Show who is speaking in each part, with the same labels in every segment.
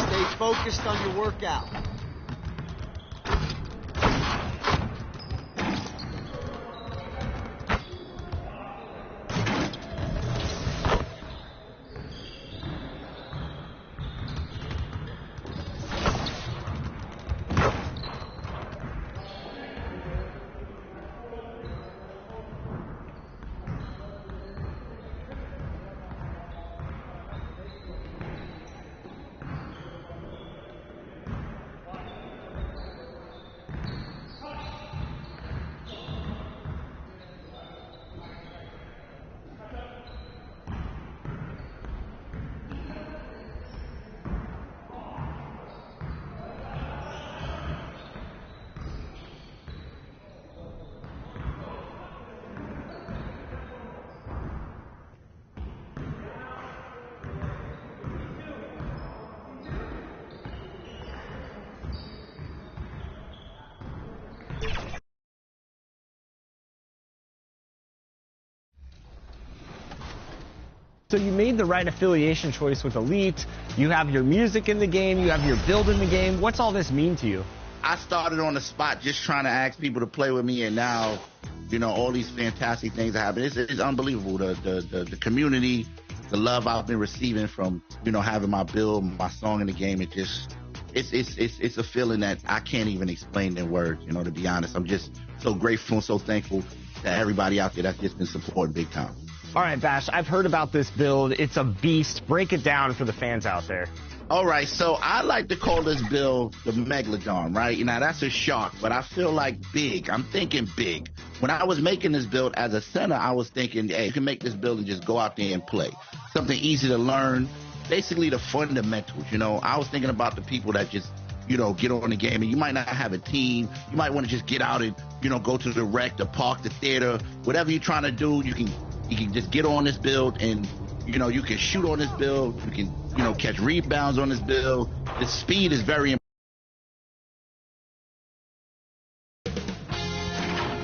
Speaker 1: Stay focused on your workout.
Speaker 2: So you made the right affiliation choice with Elite. You have your music in the game. You have your build in the game. What's all this mean to you?
Speaker 3: I started on the spot just trying to ask people to play with me, and now, you know, all these fantastic things happen. It's unbelievable. The community, the love I've been receiving from, you know, having my build, my song in the game. It's a feeling that I can't even explain in words. You know, to be honest, I'm just so grateful and so thankful to everybody out there that's just been supporting big time.
Speaker 2: All right, Bash, I've heard about this build. It's a beast. Break it down for the fans out there.
Speaker 3: All right, so I like to call this build the Megalodon, right? You know, that's a shark, but I feel like big. I'm thinking big. When I was making this build as a center, I was thinking, hey, you can make this build and just go out there and play. Something easy to learn, basically the fundamentals, you know. I was thinking about the people that just, you know, get on the game, and you might not have a team. You might want to just get out and, you know, go to the rec, the park, the theater, whatever you're trying to do, you can just get on this build, and, you know, you can shoot on this build. You can, you know, catch rebounds on this build. The speed is very important.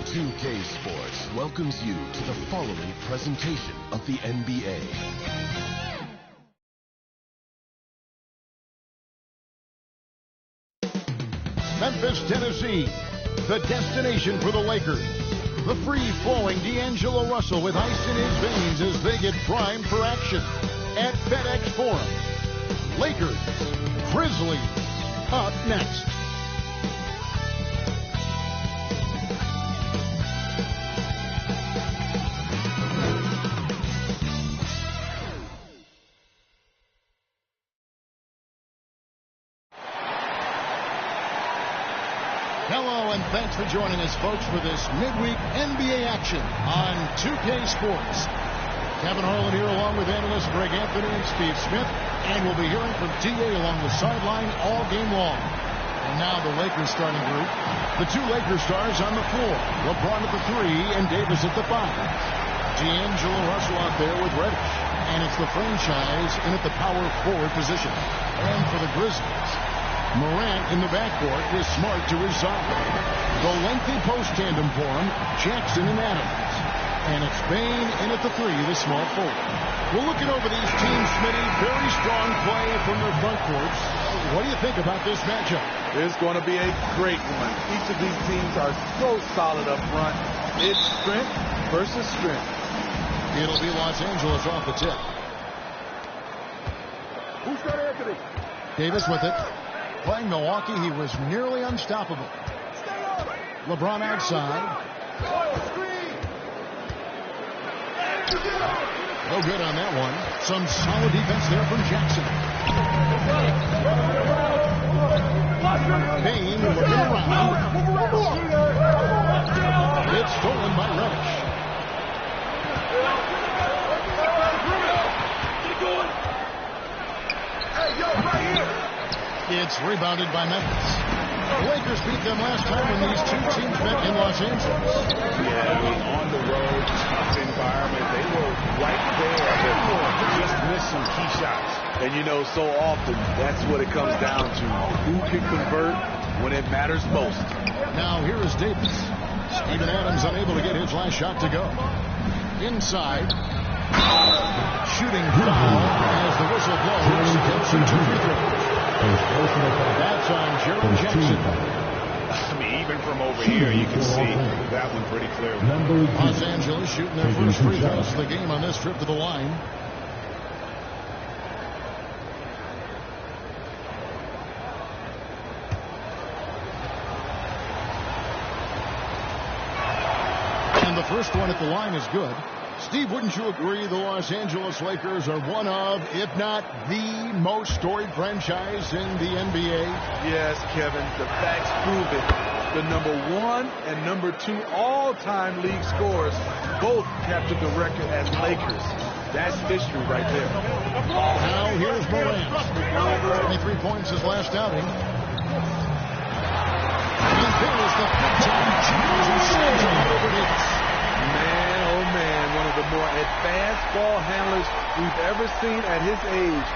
Speaker 4: 2K Sports welcomes you to the following presentation of the NBA.
Speaker 5: Memphis, Tennessee, the destination for the Lakers. The free-flowing D'Angelo Russell with ice in his veins as they get primed for action at FedEx Forum. Lakers, Grizzlies, up next. Hello, and thanks for joining us, folks, for this midweek NBA action on 2K Sports. Kevin Harlan here along with analysts Greg Anthony and Steve Smith, and we'll be hearing from TA along the sideline all game long. And now the Lakers starting group. The two Lakers stars on the floor. LeBron at the 3 and Davis at the 5. D'Angelo Russell out there with Reddish. And it's the franchise in at the power forward position. And for the Grizzlies, Morant in the backcourt with Smart to his side. The lengthy post tandem for him, Jackson and Adams. And it's Bane in at the 3, the small forward. We're looking over these teams, Smitty. Very strong play from their front courts. What do you think about this matchup?
Speaker 6: It's going to be a great one. Each of these teams are so solid up front. It's strength versus strength.
Speaker 5: It'll be Los Angeles off the tip.
Speaker 6: Who's got Anthony?
Speaker 5: Davis with it. Playing Milwaukee, he was nearly unstoppable. LeBron outside. No good on that one. Some solid defense there from Jackson. Bane looking around. It's stolen by Reddish. It's rebounded by Memphis. The Lakers beat them last time when these two teams met in Los Angeles.
Speaker 6: Yeah, on the road, tough environment. They were right there, but just missed some key shots. And, you know, so often that's what it comes down to. Who can convert when it matters most?
Speaker 5: Now here is Davis. Steven Adams unable to get his last shot to go. Inside. Shooting foul as the whistle blows. Gets him 2 free throws. That's on Jerry Jackson.
Speaker 6: I mean, even from over here, you can see that one pretty clearly.
Speaker 5: Los Angeles shooting their first free throws of the game on this trip to the line. And the first one at the line is good. Steve, wouldn't you agree the Los Angeles Lakers are one of, if not the most storied franchise in the NBA?
Speaker 6: Yes, Kevin, the facts prove it. The #1 and #2 all-time league scorers both captured the record as Lakers. That's history right there.
Speaker 5: Now here's Morant. 23 points his last outing. And there's the big-time
Speaker 6: Man, oh man, one of the more advanced ball handlers we've ever seen at his age.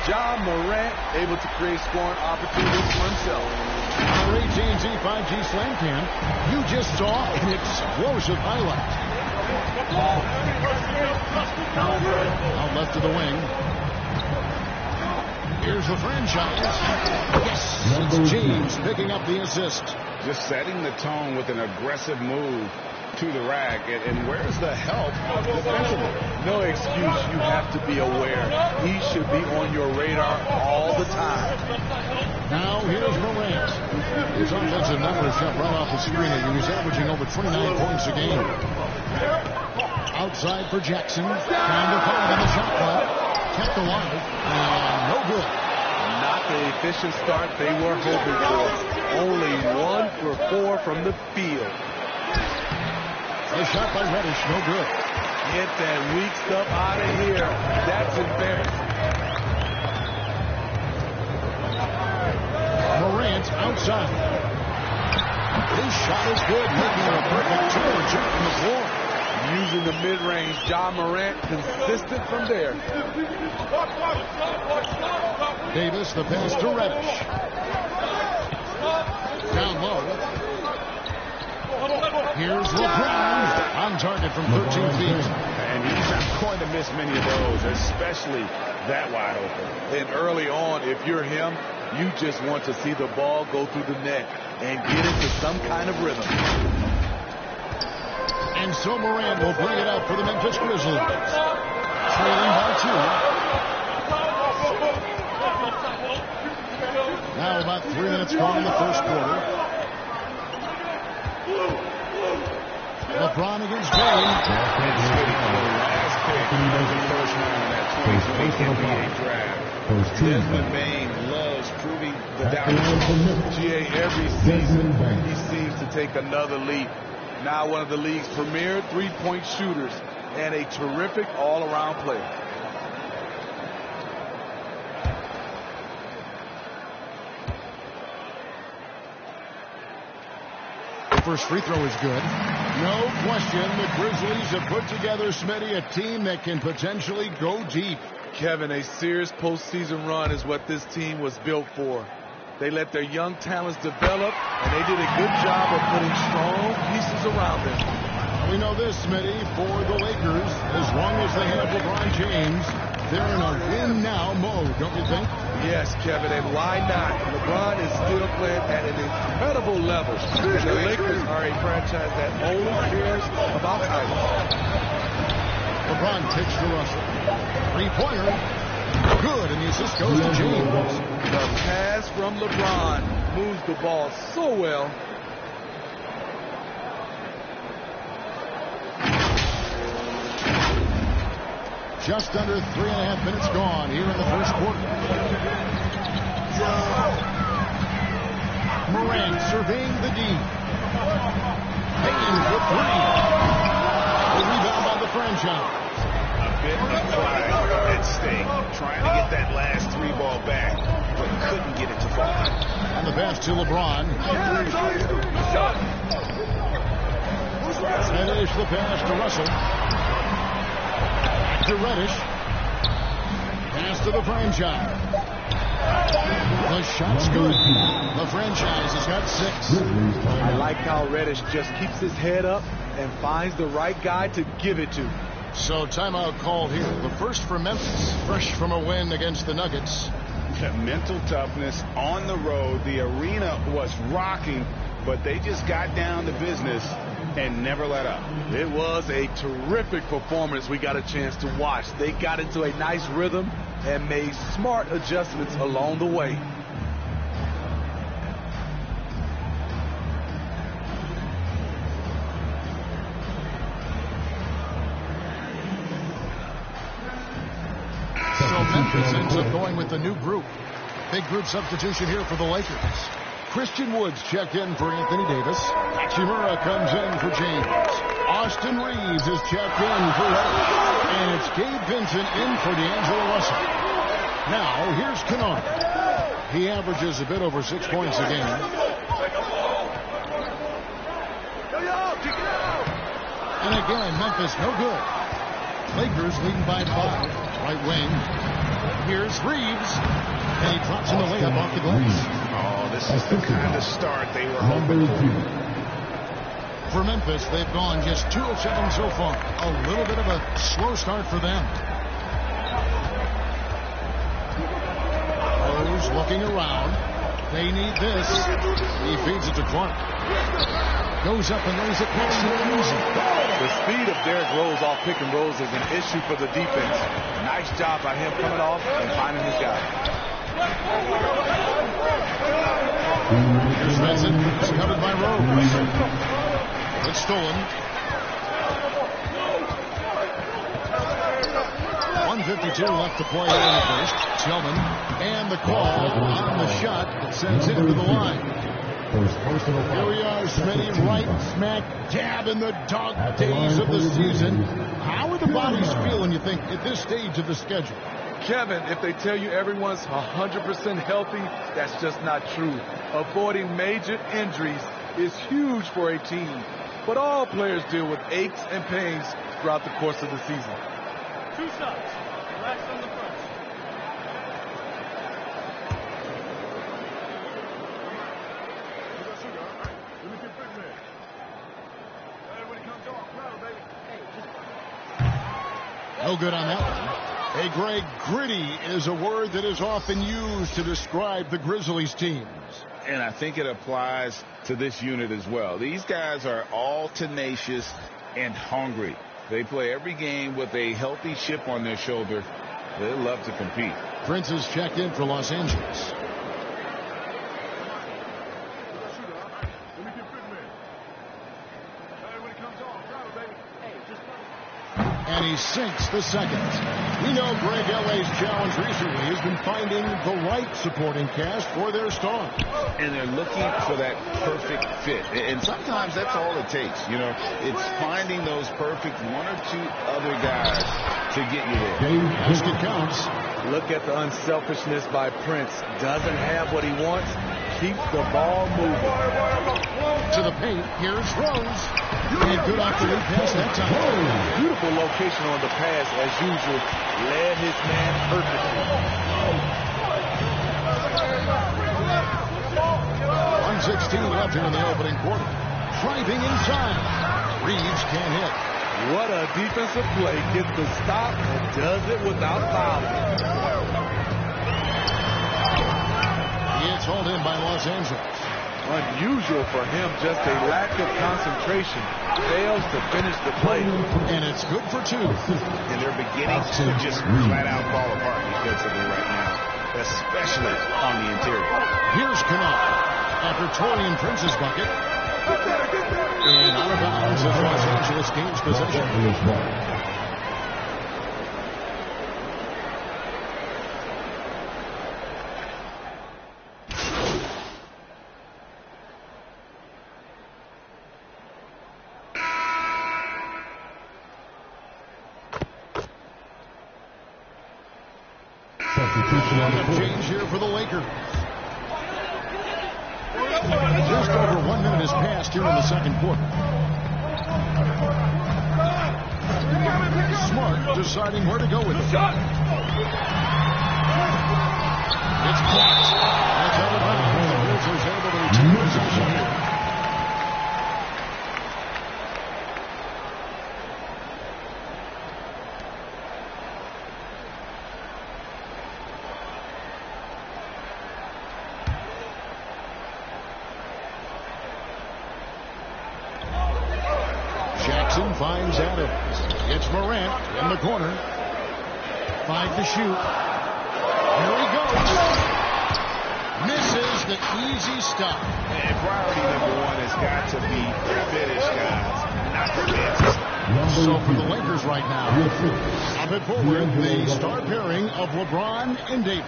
Speaker 6: Ja Morant able to create scoring opportunities for himself.
Speaker 5: Our AT&T 5G Slam Cam, you just saw an explosive highlight. Out left to the wing. Here's the franchise. Yes, it's James picking up the assist.
Speaker 6: Just setting the tone with an aggressive move to the rack. And where's the help defensively? No excuse. You have to be aware. He should be on your radar all the time.
Speaker 5: Now here's Morant. His offensive numbers shot right off the screen. He was averaging over 29 points a game. Outside for Jackson. Trying to follow on the shot clock. Kept alive. And no good.
Speaker 6: Not the efficient start they were hoping for. Only 1 for 4 from the field.
Speaker 5: A shot by Reddish, no good.
Speaker 6: Get that weak stuff out of here. That's embarrassing.
Speaker 5: Morant outside. His shot is good, making a perfect turn from the floor.
Speaker 6: Using the mid-range, Ja Morant consistent from there.
Speaker 5: Davis, the pass to Reddish. Down low. Here's LeBron on target from 13 feet.
Speaker 6: And he's not going to miss many of those, especially that wide open. And early on, if you're him, you just want to see the ball go through the net and get into some kind of rhythm.
Speaker 5: And so Morant will bring it up for the Memphis Grizzlies. Trailing by 2. Now about 3 minutes gone in the first quarter. LeBron against James.
Speaker 6: Last pick of the first round in that 2020 NBA draft. Desmond Bain loves proving the doubters. GA, every season he seems to take another leap. Now one of the league's premier three-point shooters and a terrific all-around player.
Speaker 5: First free throw is good. No question, the Grizzlies have put together, Smitty, a team that can potentially go deep.
Speaker 6: Kevin, a serious postseason run is what this team was built for. They let their young talents develop, and they did a good job of putting strong pieces around them.
Speaker 5: We know this, Smitty, for the Lakers, as long as they have LeBron James, they're in a win-now mode, don't you think?
Speaker 6: Yes, Kevin, and why not? LeBron is still playing at an incredible level, and the Lakers are a franchise that only cares about titles.
Speaker 5: LeBron takes to Russell. Three-pointer. Good, and the assist goes to James.
Speaker 6: The pass from LeBron moves the ball so well.
Speaker 5: Just under 3.5 minutes gone here in the first quarter. Morant surveying the D. Payne for 3. The rebound by the franchise.
Speaker 6: A bit of pride at stake, trying to get that last 3 ball back, but couldn't get it to fall.
Speaker 5: And the pass to LeBron. Finish the pass to Russell. To Reddish. Pass to the franchise. The shot's good. The franchise has got 6.
Speaker 6: I like how Reddish just keeps his head up and finds the right guy to give it to.
Speaker 5: So timeout called here. The first for Memphis, fresh from a win against the Nuggets.
Speaker 6: Mental toughness on the road. The arena was rocking, but they just got down to business and never let up.
Speaker 7: It was a terrific performance we got a chance to watch. They got into a nice rhythm and made smart adjustments along the way.
Speaker 5: So Memphis ends up going with the new group. Big group substitution here for the Lakers. Christian Woods checked in for Anthony Davis. Hachimura comes in for James. Austin Reeves is checked in for Reddish. And it's Gabe Vincent in for D'Angelo Russell. Now, here's Kennard. He averages a bit over 6 points a game. And again, Memphis no good. Lakers leading by 5. Right wing. Here's Reeves. And he drops in the layup off the glass.
Speaker 6: Oh, this is the kind of start they were hoping for.
Speaker 5: For Memphis, they've gone just 2 of 7 so far. A little bit of a slow start for them. Rose looking around. They need this. He feeds it to Clark. Goes up and lays it past him easy.
Speaker 7: The speed of Derrick Rose off pick and rolls is an issue for the defense. Nice job by him coming off and finding his guy.
Speaker 5: Here's Vincent. It's covered by Rose. It's stolen. 1:52 left to play in the first. Tillman and the call on the shot that sends him to the line. Here we are, Smitty, right smack dab in the dog days of the season. How are the bodies feeling, you think, at this stage of the schedule?
Speaker 7: Kevin, if they tell you everyone's 100% healthy, that's just not true. Avoiding major injuries is huge for a team, but all players deal with aches and pains throughout the course of the season.
Speaker 8: 2 shots. Relax on the first.
Speaker 5: No good on that one. Hey, Greg, gritty is a word that is often used to describe the Grizzlies teams.
Speaker 6: And I think it applies to this unit as well. These guys are all tenacious and hungry. They play every game with a healthy chip on their shoulder. They love to compete.
Speaker 5: Prince is checked in for Los Angeles. And he sinks the second. We know Greg L.A.'s challenge recently has been finding the right supporting cast for their stars.
Speaker 6: And they're looking for that perfect fit. And sometimes that's all it takes. You know, it's finding those perfect 1 or 2 other guys to get you there.
Speaker 5: Basket counts.
Speaker 7: Look at the unselfishness by Prince. Doesn't have what he wants. Keeps the ball moving.
Speaker 5: To the paint. Here's Rose. And good off the lead pass that time.
Speaker 7: Beautiful location on the pass as usual. Led his man perfectly.
Speaker 5: 1:16 left here in the opening quarter. Driving inside. Reeves can't hit.
Speaker 7: What a defensive play. Gets the stop and does it without fouling.
Speaker 5: He is hauled in by Los Angeles.
Speaker 7: Unusual for him, just a lack of concentration. Fails to finish the play.
Speaker 5: And it's good for 2.
Speaker 6: And they're beginning to just flat out fall apart defensively right now, especially on the interior.
Speaker 5: Here's Kennard after Torian Prince's bucket. And out of bounds as Los Angeles gains possession. Change here for the Lakers. Just over 1 minute has passed here in the second quarter. Smart deciding where to go with it. It's blocked. That's out of bounds. The Grizzlies able to retain possession here. Jackson finds Adams. It's Morant in the corner. 5 to shoot. Here he goes. Misses the easy stuff.
Speaker 6: And priority number one has got to be the finish, guys, not the miss.
Speaker 5: So for the Lakers right now, up and forward, the star pairing of LeBron and Davis.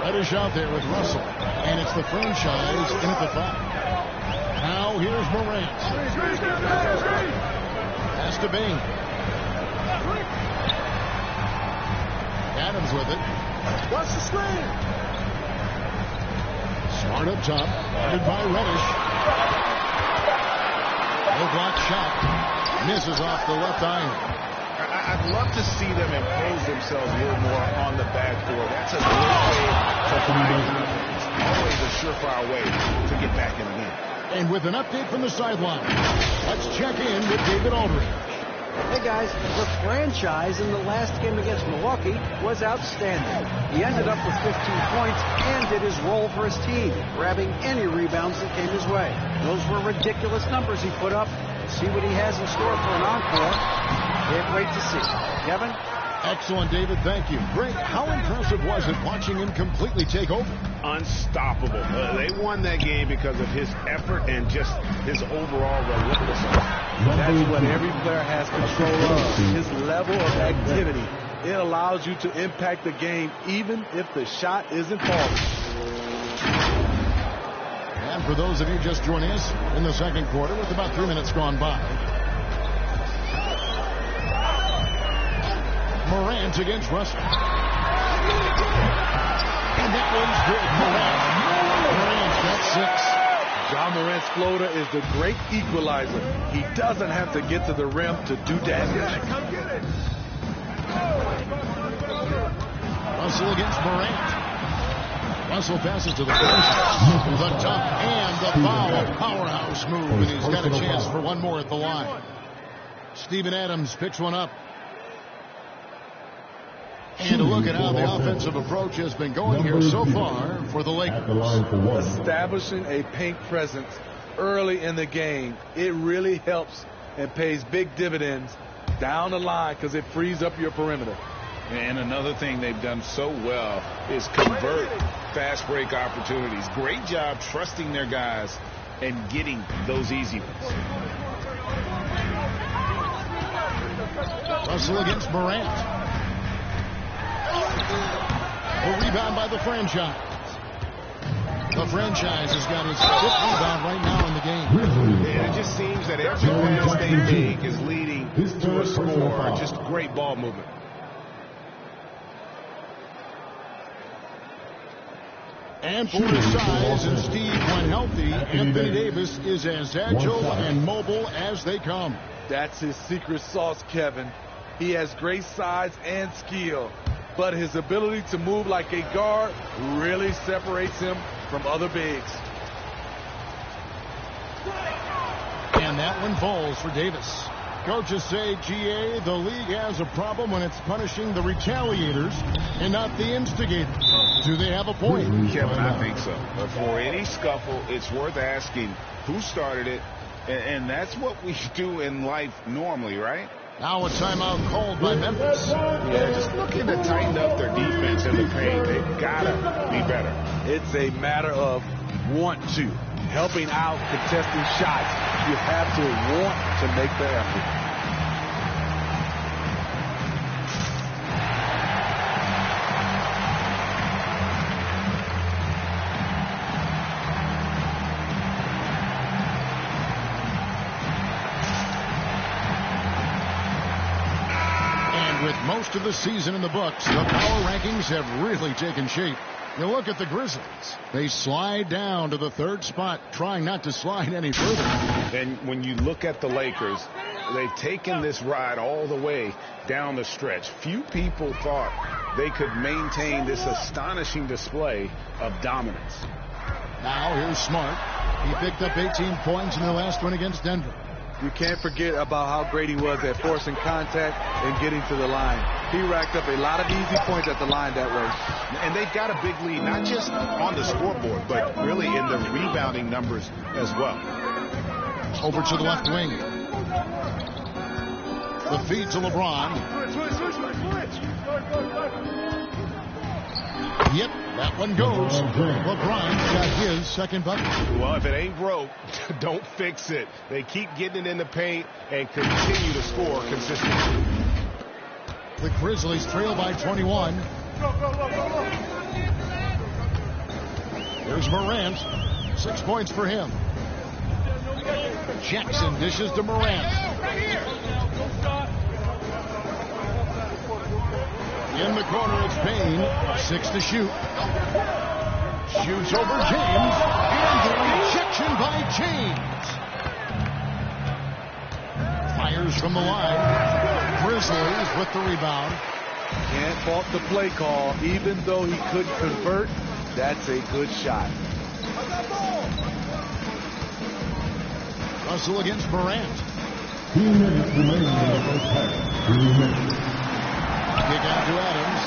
Speaker 5: Reddish out there with Russell, and it's the franchise in at the 5. Now here's Morant. Pass to Bain. Adams with it.
Speaker 7: What's the screen?
Speaker 5: Smart up top, guarded by Reddish. No block shot. Misses off the left iron.
Speaker 6: I'd love to see them impose themselves a little more on the backboard. That's a great way to find confidence. Always a surefire way to get back in the game.
Speaker 5: And with an update from the sideline, let's check in with David Aldridge.
Speaker 1: Hey guys, the franchise in the last game against Milwaukee was outstanding. He ended up with 15 points and did his role for his team, grabbing any rebounds that came his way. Those were ridiculous numbers he put up. See what he has in store for an encore. Can't wait to see. Kevin?
Speaker 5: Excellent, David. Thank you. Greg, how impressive was it watching him completely take over?
Speaker 6: Unstoppable. They won that game because of his effort and just his overall relentlessness.
Speaker 7: That's what every player has control of, his level of activity. It allows you to impact the game even if the shot isn't falling.
Speaker 5: And for those of you just joining us in the second quarter with about 3 minutes gone by, Morant against Russell. And that one's good. Morant's got 6.
Speaker 7: Ja Morant's floater is the great equalizer. He doesn't have to get to the rim to do damage.
Speaker 8: Come get it.
Speaker 5: Russell against Morant. Russell passes to the bench. The dunk and the foul. Powerhouse move, and he's got a chance for one more at the line. Steven Adams picks one up. And a look at how the offensive approach has been going here so far for the Lakers.
Speaker 7: Establishing a paint presence early in the game, it really helps and pays big dividends down the line because it frees up your perimeter.
Speaker 6: And another thing they've done so well is convert fast break opportunities. Great job trusting their guys and getting those easy ones.
Speaker 5: Russell against Morant. A rebound by the franchise. The franchise has got his 5th rebound right now in the game.
Speaker 6: And it just seems that every pass they make is leading to a score. Just great ball movement.
Speaker 5: And for his size and speed when healthy, Anthony Davis is as agile and mobile as they come.
Speaker 7: That's his secret sauce, Kevin. He has great size and skill, but his ability to move like a guard really separates him from other bigs.
Speaker 5: And that one falls for Davis. Coaches say, GA, the league has a problem when it's punishing the retaliators and not the instigators. Do they have a point?
Speaker 6: Kevin, I think so. But for any scuffle, it's worth asking who started it, and that's what we do in life normally, right?
Speaker 5: Now a timeout called by Memphis.
Speaker 6: Yeah, just looking to tighten up their defense in the paint. They've got to be better.
Speaker 7: It's a matter of want to. Helping out, contesting shots. You have to want to make the effort.
Speaker 5: And with most of the season in the books, the power rankings have really taken shape. You look at the Grizzlies. They slide down to the 3rd spot, trying not to slide any further.
Speaker 6: And when you look at the Lakers, they've taken this ride all the way down the stretch. Few people thought they could maintain this astonishing display of dominance.
Speaker 5: Now here's Smart. He picked up 18 points in their last one against Denver.
Speaker 7: You can't forget about how great he was at forcing contact and getting to the line. He racked up a lot of easy points at the line that way.
Speaker 6: And they've got a big lead, not just on the scoreboard, but really in the rebounding numbers as well.
Speaker 5: Over to the left wing. The feed to LeBron. Yep, that one goes. LeBron's got his second bucket.
Speaker 6: Well, if it ain't broke, don't fix it. They keep getting it in the paint and continue to score consistently.
Speaker 5: The Grizzlies trail by 21. There's Morant. 6 points for him. Jackson dishes to Morant. In the corner, it's Payne. 6 to shoot. Shoots over James. And the rejection by James. Fires from the line. Grizzlies with the rebound.
Speaker 7: Can't fault the play call. Even though he couldn't convert, that's a good shot.
Speaker 5: Russell against Morant.
Speaker 4: 2 minutes remaining in the first half. 2 minutes.
Speaker 5: Kick out to Adams.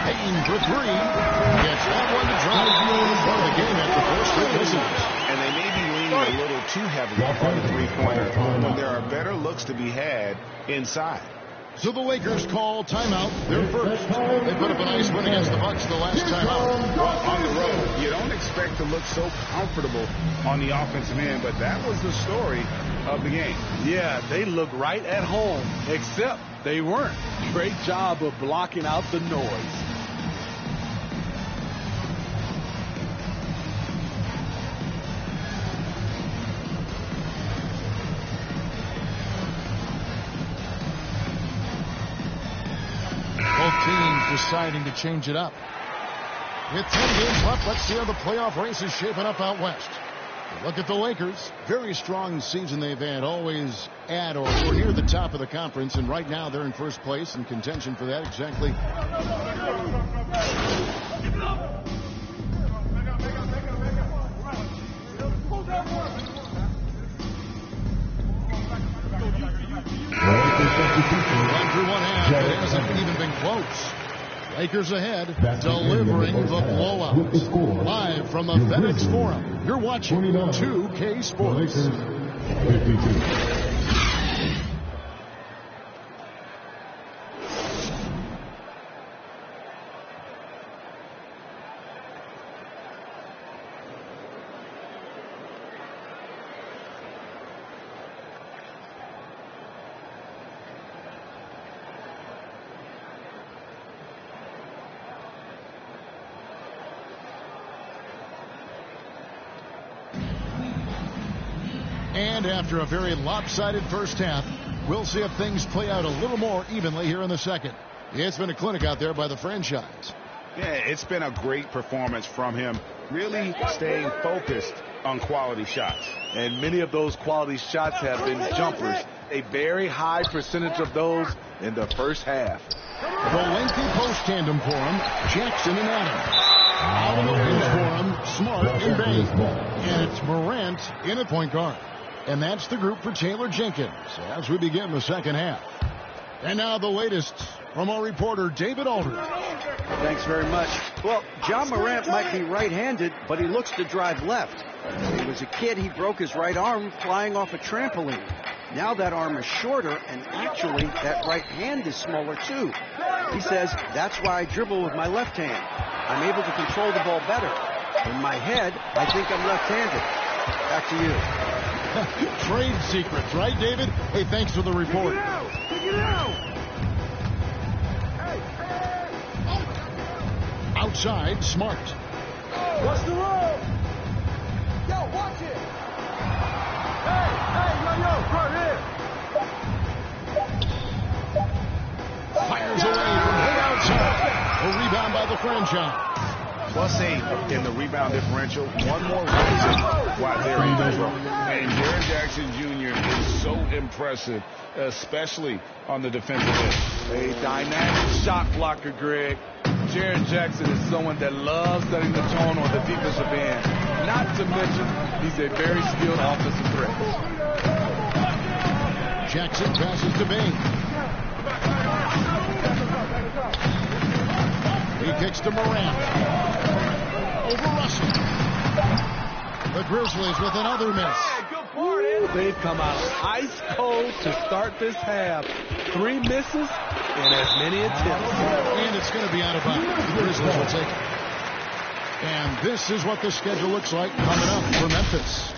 Speaker 5: Payne for 3. Gets that one to drive the part of the game after first three misses.
Speaker 6: And they may be leaning a little too heavily on the three-pointer when there are better looks to be had inside.
Speaker 5: So the Lakers call timeout. They're first. They put up a nice win against the Bucks the last timeout.
Speaker 6: Well, on the road, you don't expect to look so comfortable on the offensive end, but that was the story of the game.
Speaker 7: Yeah, they look right at home, except they weren't. Great job of blocking out the noise.
Speaker 5: Both teams deciding to change it up. With 10 games left, let's see how the playoff race is shaping up out west. Look at the Lakers. Very strong season they've had. Always at or near the top of the conference. And right now they're in first place in contention for that exactly. Run through one half. It hasn't even been close. Lakers ahead, delivering the blowouts. Live from the FedEx Forum, you're watching 2K Sports. And after a very lopsided first half, we'll see if things play out a little more evenly here in the second. It's been a clinic out there by the franchise.
Speaker 6: Yeah, it's been a great performance from him, really staying focused on quality shots.
Speaker 7: And many of those quality shots have been jumpers. A very high percentage of those in the first half.
Speaker 5: The lengthy post tandem for him, Jackson and Adams. Out of the range for him, Smart and Bay. And it's Morant in at point guard. And that's the group for Taylor Jenkins as we begin the second half. And now the latest from our reporter, David Aldridge.
Speaker 1: Thanks very much. Well, John Morant might be right-handed, but he looks to drive left. When he was a kid, he broke his right arm flying off a trampoline. Now that arm is shorter, and actually that right hand is smaller too. He says, that's why I dribble with my left hand. I'm able to control the ball better. In my head, I think I'm left-handed. Back to you.
Speaker 5: Trade secrets, right, David? Hey, thanks for the report. Outside, Smart.
Speaker 8: What's the roll? Yo, watch it. Hey, yo, right here.
Speaker 5: Fires away from way outside. A rebound by the franchise.
Speaker 6: +8 in the rebound differential. One more reason why they're in control. And Jaren Jackson Jr. is so impressive, especially on the defensive end.
Speaker 7: A dynamic shot blocker, Greg. Jaren Jackson is someone that loves setting the tone on the defensive end. Not to mention, he's a very skilled offensive threat.
Speaker 5: Jackson passes to Bain. He kicks to Morant. Over Russell. The Grizzlies with another miss.
Speaker 7: Ooh, they've come out ice cold to start this half. 3 misses and as many attempts.
Speaker 5: And it's going to be out of bounds. The Grizzlies will take it. And this is what the schedule looks like coming up for Memphis.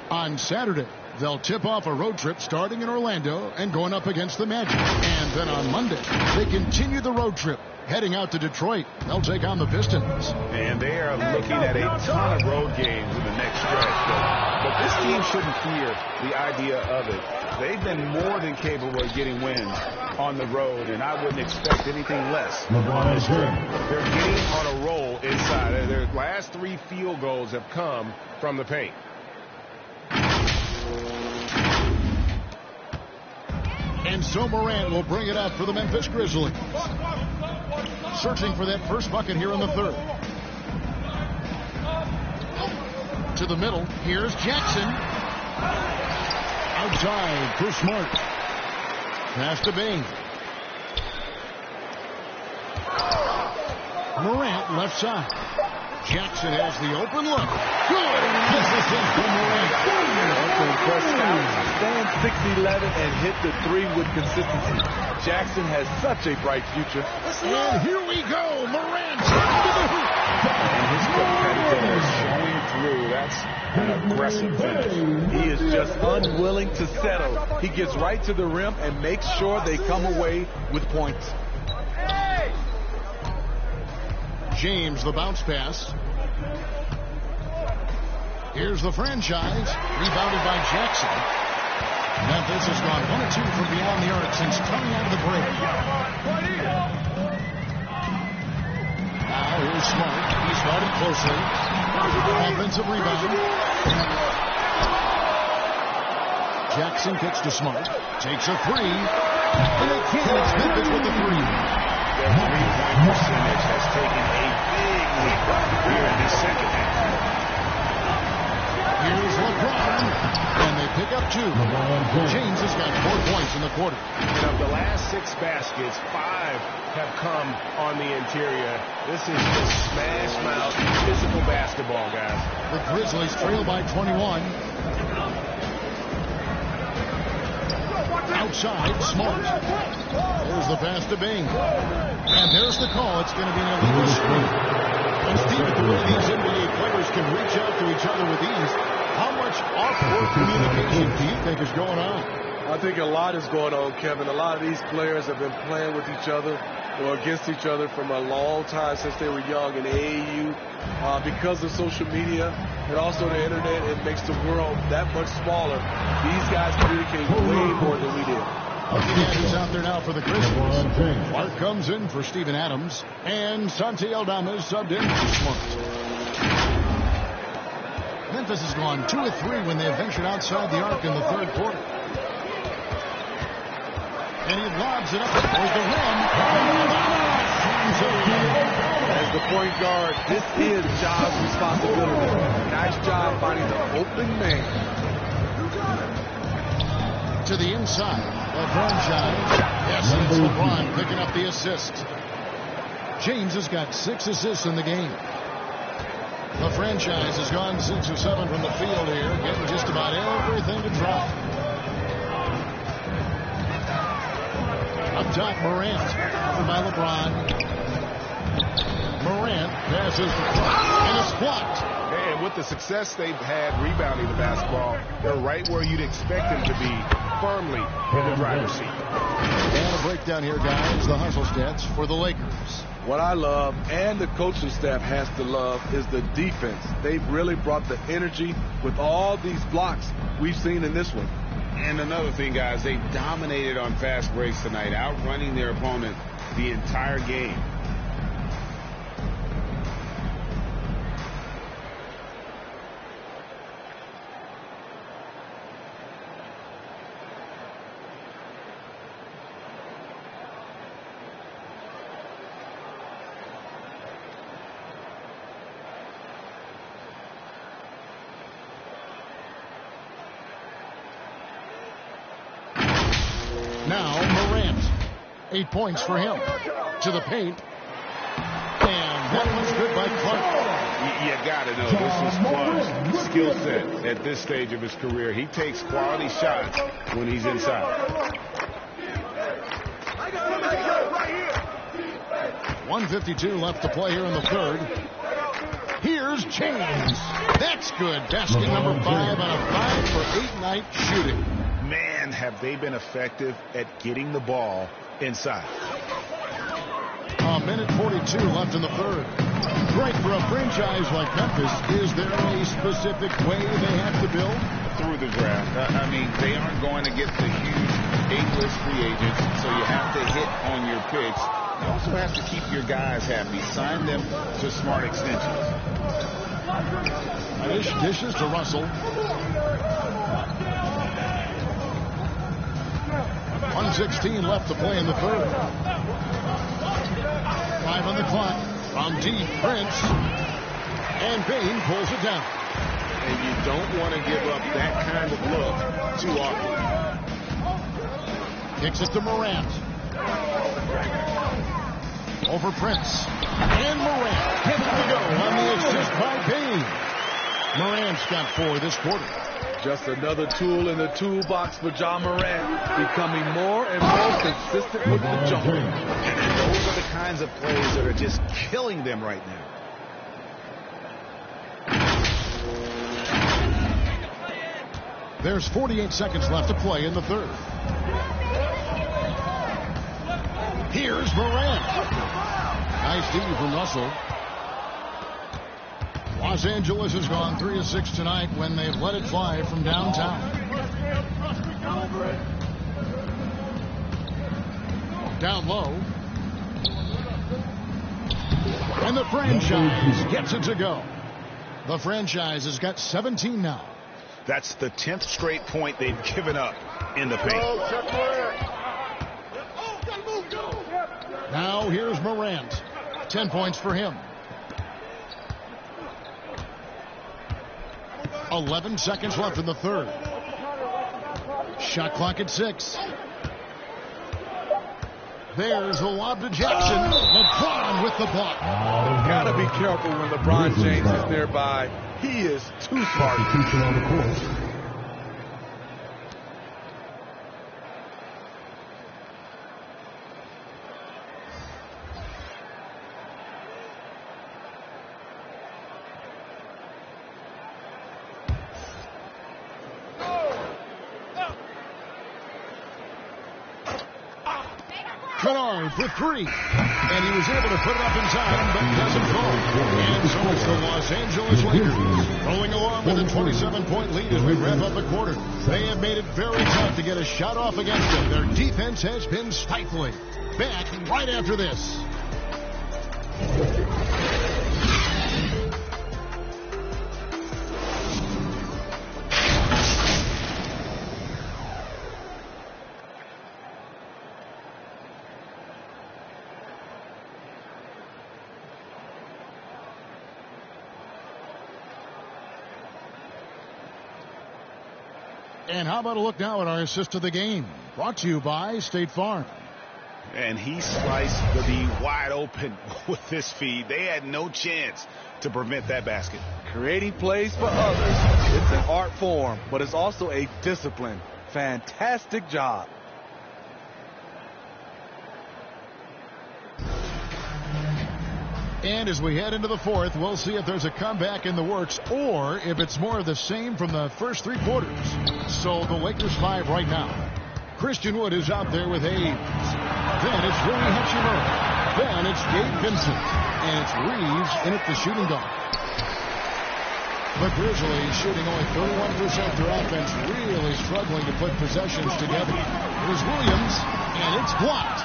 Speaker 5: On Saturday, they'll tip off a road trip starting in Orlando and going up against the Magic. And then on Monday, they continue the road trip, heading out to Detroit. They'll take on the Pistons.
Speaker 6: And they are looking at a ton of road games in the next stretch. But this team shouldn't fear the idea of it. They've been more than capable of getting wins on the road, and I wouldn't expect anything less on this trip. They're getting on a roll inside. Their last 3 field goals have come from the paint.
Speaker 5: And so Morant will bring it out for the Memphis Grizzlies. Searching for that first bucket here in the third. To the middle. Here's Jackson. Outside for Smart. Pass to Bing. Morant left side. Jackson has the open look. Good. This is it for Morant.
Speaker 7: Stand 6'11" and hit the 3 with consistency. Jackson has such a bright future.
Speaker 5: And here we go. Morant.
Speaker 6: And his competitiveness showing through. That's an aggressive finish.
Speaker 7: He is just unwilling to settle. He gets right to the rim and makes sure they come away with points.
Speaker 5: James, the bounce pass. Here's the franchise. Rebounded by Jackson. Memphis has gone 1 of 2 from beyond the arc since coming out of the break. Now here's Smart. He's guarded closely. Offensive rebound. Jackson kicks to Smart. Takes a 3. And they can't. It's Memphis with the 3.
Speaker 6: Their 3-point percentage has taken a big leap here in the second half.
Speaker 5: Here's LeBron, and they pick up 2. James has got 4 points in the quarter.
Speaker 6: And of the last 6 baskets, 5 have come on the interior. This is just smash mouth physical basketball, guys.
Speaker 5: The Grizzlies trail by 21. Outside, Smart. There's the pass to Bing. And there's the call. It's going to be an illegal screen. And Steve, the way these NBA players can reach out to each other with ease, how much off-court communication do you think is going on?
Speaker 7: I think a lot is going on, Kevin. A lot of these players have been playing with each other or against each other from a long time since they were young in AAU. Because of social media and also the internet, it makes the world that much smaller. These guys communicate way more than we did.
Speaker 5: He's out there now for the Grizzlies. Clark comes in for Steven Adams, and Santi Aldama is subbed in for Smart. Memphis has gone 2 of 3 when they've ventured outside the arc in the third quarter. And he lobs it up towards the rim.
Speaker 7: As the point guard, this is Ja's responsibility. Nice job finding the open man.
Speaker 5: To the inside. LeBron James. Yes, and it's LeBron picking up the assist. James has got 6 assists in the game. The franchise has gone 6 of 7 from the field here, getting just about everything to drop. Up top, Morant. Covered by LeBron. Morant passes and it's blocked.
Speaker 6: And with the success they've had rebounding the basketball, they're right where you'd expect them to be, firmly in the driver's seat.
Speaker 5: And a breakdown here, guys. The hustle stats for the Lakers.
Speaker 7: What I love, and the coaching staff has to love, is the defense. They've really brought the energy with all these blocks we've seen in this one.
Speaker 6: And another thing, guys, they dominated on fast breaks tonight, outrunning their opponent the entire game.
Speaker 5: Now Morant. 8 points for him. To the paint. And that one's good by Clark.
Speaker 6: You got to know this is Club's skill set at this stage of his career. He takes quality shots when he's inside.
Speaker 5: 1:52 left to play here in the third. Here's James. That's good. Basket number 5 on a 5 for 8 night shooting.
Speaker 6: Man, have they been effective at getting the ball inside.
Speaker 5: A minute 42 left in the third. Great for a franchise like Memphis. Is there a specific way they have to build?
Speaker 6: Through the draft. I mean, they aren't going to get the huge A-list free agents, so you have to hit on your picks. You also have to keep your guys happy. Sign them to smart extensions.
Speaker 5: Dishes to Russell. 1:16 left to play in the third. 5 on the clock. From deep, Prince. And Bain pulls it down.
Speaker 6: And you don't want to give up that kind of look too often.
Speaker 5: Kicks it to Morant. Over Prince. And Morant gets to go on the assist by Bain. Morant's got 4 this quarter.
Speaker 7: Just another tool in the toolbox for Ja Morant, becoming more and more consistent with the jumper.
Speaker 6: And those are the kinds of plays that are just killing them right now.
Speaker 5: There's 48 seconds left to play in the third. Here's Morant. Nice D from Russell. Los Angeles has gone 3 of 6 tonight when they've let it fly from downtown. Down low. And the franchise gets it to go. The franchise has got 17 now.
Speaker 6: That's the 10th straight point they've given up in the paint.
Speaker 5: Now here's Morant. 10 points for him. 11 seconds left in the third. Shot clock at 6. There's the lob to Jackson. LeBron with the block.
Speaker 7: Gotta be careful when LeBron James is nearby. He is too smart.
Speaker 8: On the court.
Speaker 5: Kennard for 3. And he was able to put it up in time, but doesn't fall. And so it's the Los Angeles Lakers rolling along with a 27-point lead as we wrap up the quarter. They have made it very tough to get a shot off against them. Their defense has been stifling. Back right after this. And how about a look now at our assist of the game? Brought to you by State Farm.
Speaker 6: And he sliced the D wide open with this feed. They had no chance to prevent that basket.
Speaker 7: Creating plays for others. It's an art form, but it's also a discipline. Fantastic job.
Speaker 5: And as we head into the fourth, we'll see if there's a comeback in the works or if it's more of the same from the first 3 quarters. So the Lakers 5 right now. Christian Wood is out there with Ames. Then it's Rui Hachimura. Then it's Gabe Vincent. And it's Reeves in at the shooting guard. The Grizzlies shooting only 31% their offense, really struggling to put possessions together. It is Williams, and it's blocked.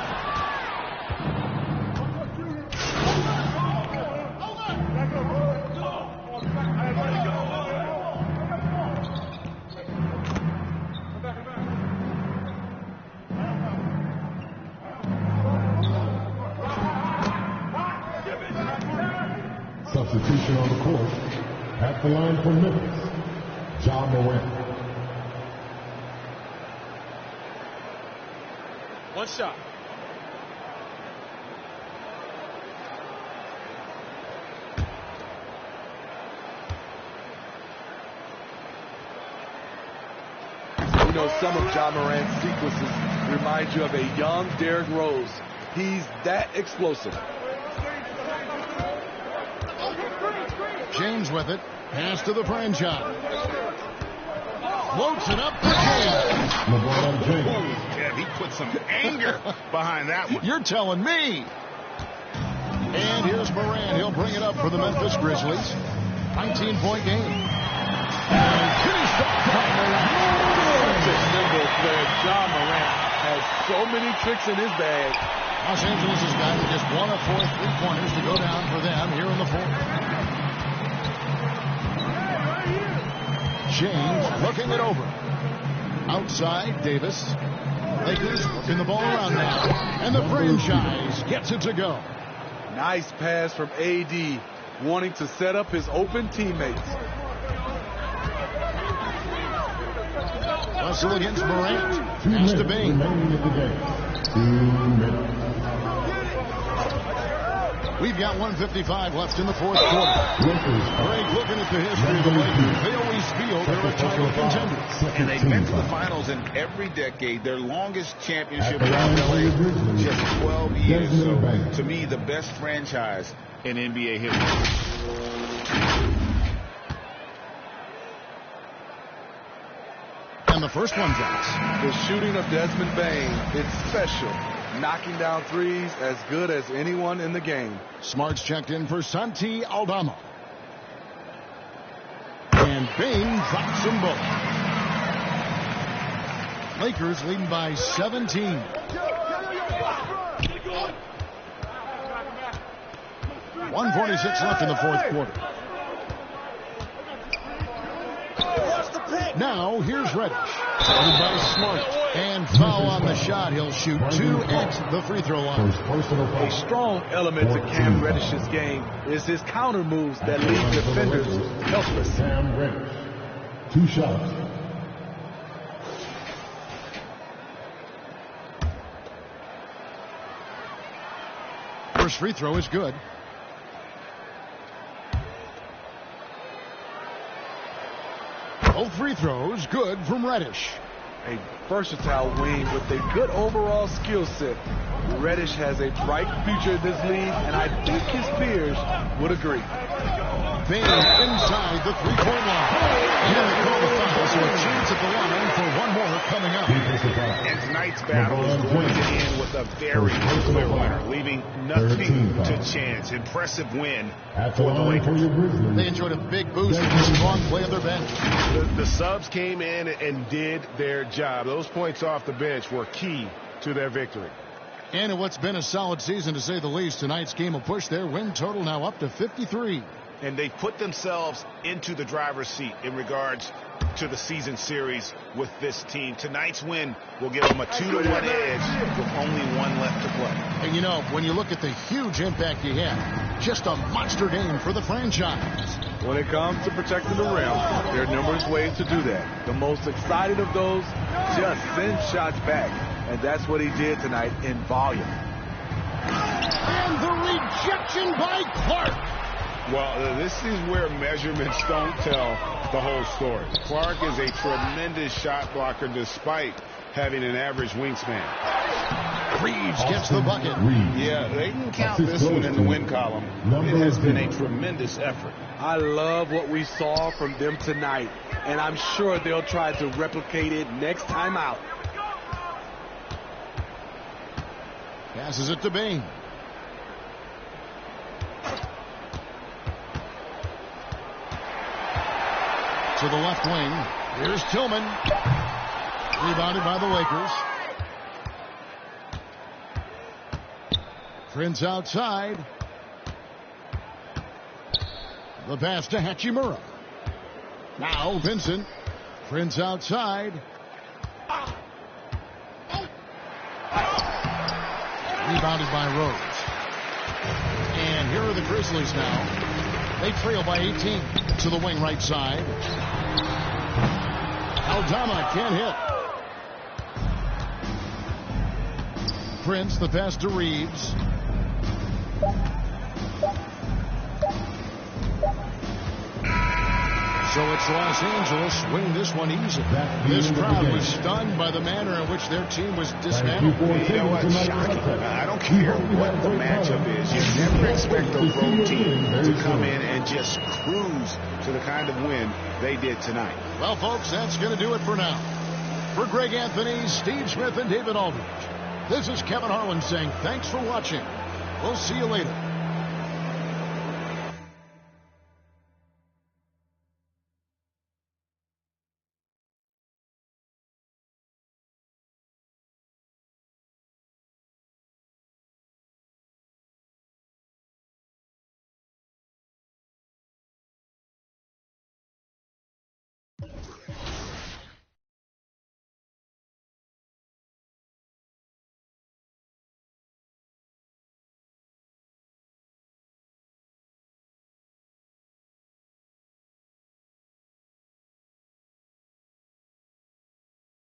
Speaker 8: Substitution on the court. At the line for Memphis, Ja Morant.
Speaker 9: One shot.
Speaker 7: You know, some of Ja Morant's sequences remind you of a young Derrick Rose. He's that explosive.
Speaker 5: James with it. Pass to the franchise. Floats it up to James.
Speaker 9: Yeah, he put some anger behind that one.
Speaker 5: You're telling me. And here's Morant. He'll bring it up for the Memphis Grizzlies. 19-point game. And finished off by Morant.
Speaker 7: Such a nimble player. Ja Morant has so many tricks in his bag.
Speaker 5: Los Angeles has gotten just 1 of 4 3-pointers to go down for them here in the fourth. James looking it over. Outside, Davis. Lakers working the ball around now. And the franchise gets it to go.
Speaker 7: Nice pass from AD, wanting to set up his open teammates.
Speaker 5: Hustle against Morant. Pass to Bain. We've got 1:55 left in the fourth quarter. Greg, looking at the history of the Lakers, they always feel they're a title contender.
Speaker 9: And they've been to the finals in every decade. Their longest championship in LA, just 12 years. So, to me, the best franchise in NBA history.
Speaker 5: And the first one drops.
Speaker 7: The shooting of Desmond Bain, it's special. Knocking down threes as good as anyone in the game.
Speaker 5: Smart's checked in for Santi Aldama. And Bain drops them both. Lakers leading by 17. .146 left in the fourth quarter. Now, here's Reddish. Started by Smart. And foul on the shot. He'll shoot 2 at the free throw line.
Speaker 7: A strong element to Cam Reddish's game is his counter moves that leave defenders helpless.
Speaker 8: Cam Reddish. 2 shots.
Speaker 5: First free throw is good. Both free throws good from Reddish.
Speaker 7: A versatile wing with a good overall skill set. Reddish has a bright future in this league, and I think his peers would agree.
Speaker 5: Bain inside the three-point line. And they call the foul, so a chance at the line for one more coming up.
Speaker 9: And tonight's battle is going to end with a very clear winner, leaving nothing to chance. Impressive win for the Lakers.
Speaker 5: They enjoyed a big boost from the strong play of their bench.
Speaker 6: The subs came in and did their job. Those points off the bench were key to their victory.
Speaker 5: And in what's been a solid season, to say the least, tonight's game will push their win total now up to 53.
Speaker 9: And they've put themselves into the driver's seat in regards to the season series with this team. Tonight's win will give them a 2-1 edge with only 1 left to play.
Speaker 5: And you know, when you look at the huge impact he had, just a monster game for the franchise.
Speaker 7: When it comes to protecting the rim, there are numerous ways to do that. The most exciting of those, just send shots back. And that's what he did tonight in volume.
Speaker 5: And the rejection by Clark.
Speaker 6: Well, this is where measurements don't tell the whole story. Clark is a tremendous shot blocker despite having an average wingspan.
Speaker 5: Reeves gets the bucket.
Speaker 6: Yeah, they can count this one in the win column. It has been a tremendous effort.
Speaker 7: I love what we saw from them tonight, and I'm sure they'll try to replicate it next time out.
Speaker 5: Passes it to Bain. To the left wing. Here's Tillman. Rebounded by the Lakers. Prince outside. The pass to Hachimura. Now Vincent. Prince outside. Rebounded by Rose. And here are the Grizzlies now. They trail by 18 to the wing right side. Aldama can't hit. Prince, the pass to Reeves. So it's Los Angeles winning this one easily. This crowd was stunned by the manner in which their team was dismantled.
Speaker 9: You know what? Shocking. I don't care what the matchup is. You never expect a road team to come in and just cruise to the kind of win they did tonight.
Speaker 5: Well, folks, that's going to do it for now. For Greg Anthony, Steve Smith, and David Aldridge, this is Kevin Harlan saying thanks for watching. We'll see you later.